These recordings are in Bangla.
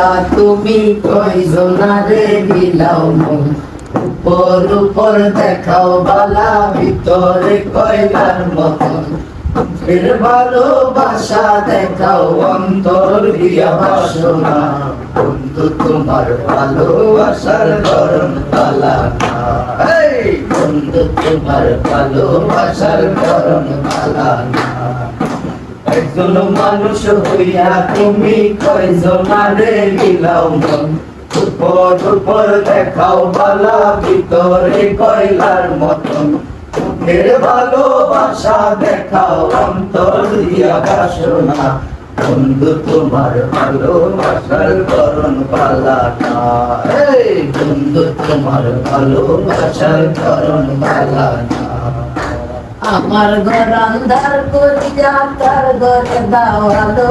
হইয়া তুমি কয়জনারে বিলাও মন উপর উপর দেখাও বালা ভিতরে কয়লার মতন ফের ভালোবাসা দেখাও অন্তর দিয়া বাসনা বন্ধু তোমার ভালোবাসার ধরন পালা না বন্ধু তোমার ভালোবাসার ধরন পালা না একজন মানুষ হইয়া তুমি কয়জনারে বিলাও মন উপর উপর দেখাও বালা ভিতরে কয়লার মতন মুখের ভালোবাসা দেখাও অন্তর দিয়া বাসনা বন্ধু তোমার ভালোবাসার করণ পালা না বন্ধু তোমার ভালোবাসার করণ পালা না আমার ঘর আন্ধার করিয়া তার ঘরে দাও আলো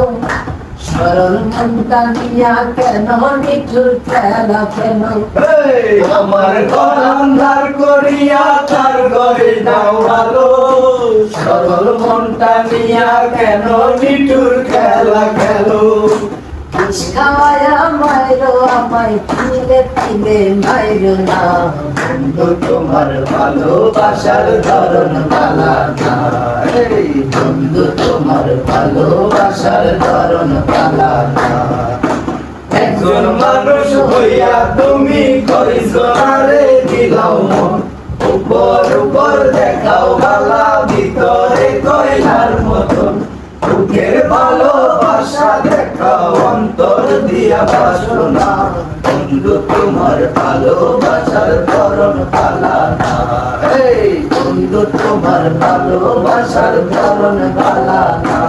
সরল মনটা নিয়া কেন নিঠুর খেলা কেন আমার ঘর আন্ধার করিয়া তার ঘরে দাও আলো সরল মনটা নিয়া কেন নিঠুর খেলা খেলো খাওয়ায়া মাইরো আমায় তিলে তিলে মাইরো না বন্ধু তোমার ভালোবাসার ধরন পালা না বন্ধু তোমার ভালোবাসার ধরন পালা না একজন মানুষ হইয়া তুমি কয়জনারে দিলাও মন উপর উপর দেখাও বালা ভিতরে কয়লার মতন মুখের ভালোবাসা দেখাও অন্তর দিয়া বাসনা বন্ধু তোমার ভালোবাসার ধরন পালা না বন্ধু তোমার ভালোবাসার ধরন পালা না